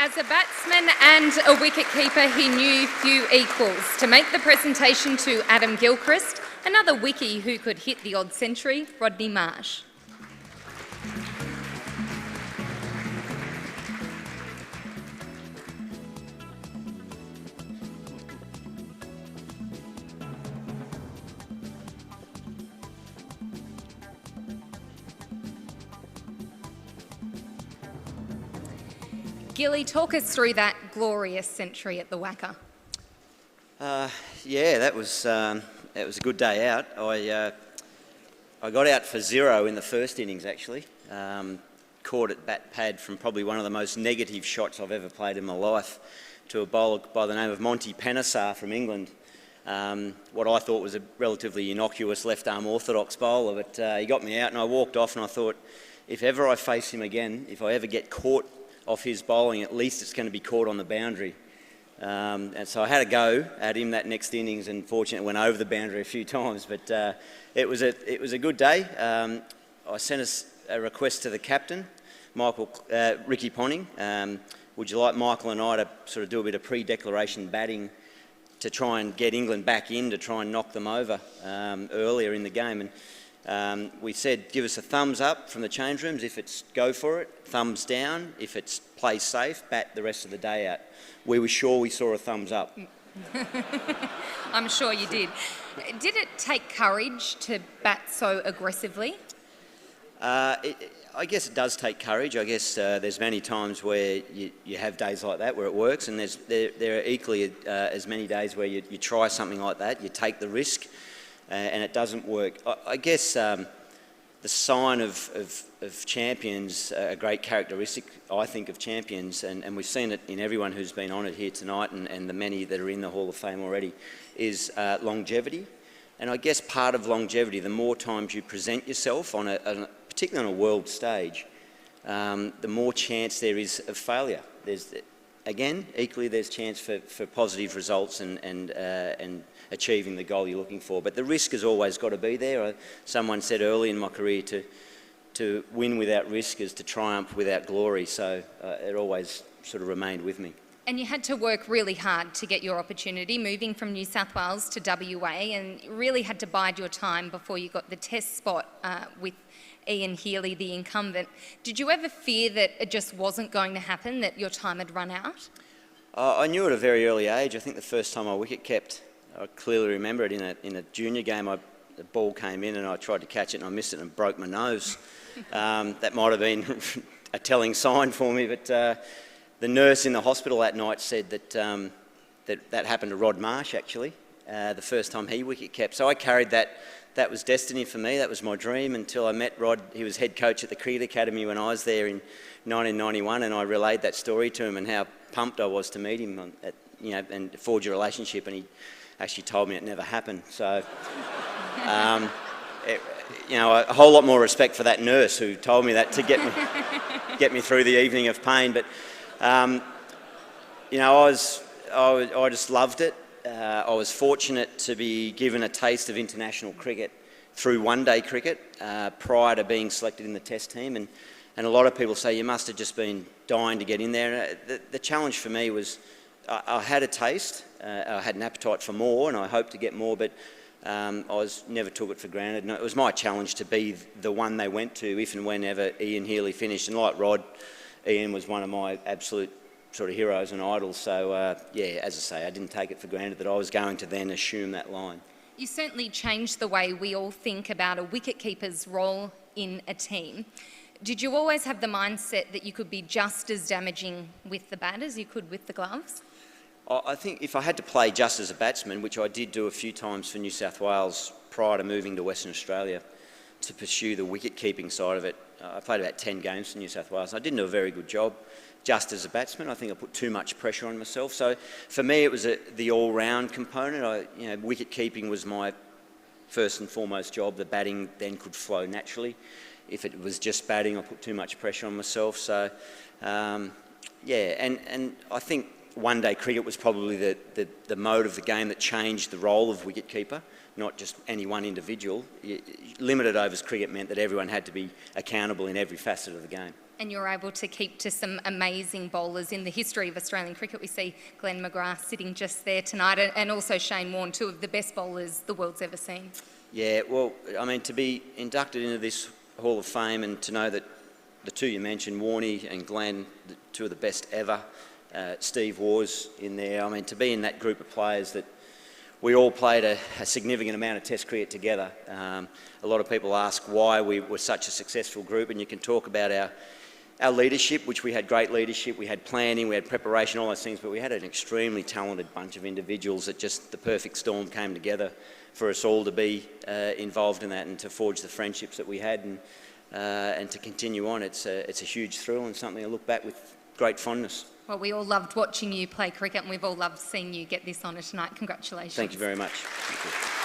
As a batsman and a wicketkeeper, he knew few equals. To make the presentation to Adam Gilchrist, another wickie who could hit the odd century, Rodney Marsh. Gilly, talk us through that glorious century at the Wacker. Yeah, that was a good day out. I got out for 0 in the first innings, actually. Caught at bat pad from probably one of the most negative shots I've ever played in my life to a bowler by the name of Monty Panesar from England. What I thought was a relatively innocuous left-arm orthodox bowler, but he got me out and I walked off and I thought, if ever I face him again, if I ever get caught off his bowling, at least it's going to be caught on the boundary. And so I had a go at him that next innings, and fortunately went over the boundary a few times. But it was a good day. I sent a request to the captain, Ricky Ponting. Would you like Michael and I to sort of do a bit of pre-declaration batting to try and get England back in to try and knock them over earlier in the game? And we said, give us a thumbs up from the change rooms if it's go for it, thumbs down if it's play safe, bat the rest of the day out. We were sure we saw a thumbs up. I'm sure you did. Did it take courage to bat so aggressively? I guess it does take courage. I guess there's many times where you have days like that where it works, and there are equally as many days where you try something like that, you take the risk, and it doesn't work. I guess the sign of champions, a great characteristic, I think, of champions, and we've seen it in everyone who's been honoured here tonight and the many that are in the Hall of Fame already, is longevity. And I guess part of longevity, the more times you present yourself, particularly on a world stage, the more chance there is of failure. Equally there's chance for positive results and achieving the goal you're looking for. But the risk has always got to be there. Someone said early in my career to win without risk is to triumph without glory. So it always sort of remained with me. And you had to work really hard to get your opportunity, moving from New South Wales to WA, and really had to bide your time before you got the test spot with Ian Healy, the incumbent. Did you ever fear that it just wasn't going to happen, that your time had run out? I knew at a very early age. I think the first time I wicket kept, I clearly remember it in a junior game. The ball came in and I tried to catch it and I missed it and broke my nose. That might have been a telling sign for me, but the nurse in the hospital that night said that happened to Rod Marsh, actually, the first time he wicket kept. So I carried that. That was destiny for me. That was my dream until I met Rod. He was head coach at the Cricket Academy when I was there in 1991, and I relayed that story to him and how pumped I was to meet him and forge a relationship. And he actually told me it never happened. So, a whole lot more respect for that nurse who told me that to get me through the evening of pain. But I just loved it. I was fortunate to be given a taste of international cricket through one-day cricket prior to being selected in the test team, and a lot of people say you must have just been dying to get in there. The challenge for me was I had a taste, I had an appetite for more, and I hoped to get more, but I never took it for granted. And it was my challenge to be the one they went to if and whenever Ian Healy finished, and like Rod, Ian was one of my absolute sort of heroes and idols. So as I say, I didn't take it for granted that I was going to then assume that line. You certainly changed the way we all think about a wicketkeeper's role in a team. Did you always have the mindset that you could be just as damaging with the bat as you could with the gloves? I think if I had to play just as a batsman, which I did do a few times for New South Wales prior to moving to Western Australia to pursue the wicket-keeping side of it, I played about 10 games for New South Wales. I didn't do a very good job just as a batsman. I think I put too much pressure on myself. So for me, it was the all-round component. Wicket-keeping was my first and foremost job. The batting then could flow naturally. If it was just batting, I put too much pressure on myself. So, and I think one-day cricket was probably the mode of the game that changed the role of wicket-keeper, not just any one individual. Limited overs cricket meant that everyone had to be accountable in every facet of the game. And you're able to keep to some amazing bowlers in the history of Australian cricket. We see Glenn McGrath sitting just there tonight, and also Shane Warne, two of the best bowlers the world's ever seen. Yeah, well, I mean, to be inducted into this Hall of Fame and to know that the two you mentioned, Warnie and Glenn, two of the best ever, Steve Waugh's in there. I mean, to be in that group of players that we all played a significant amount of Test cricket together. A lot of people ask why we were such a successful group, and you can talk about our leadership, which we had great leadership, we had planning, we had preparation, all those things, but we had an extremely talented bunch of individuals that just the perfect storm came together for us all to be involved in that and to forge the friendships that we had and to continue on. It's a huge thrill and something I look back with great fondness. Well, we all loved watching you play cricket, and we've all loved seeing you get this honour tonight. Congratulations. Thank you very much. Thank you.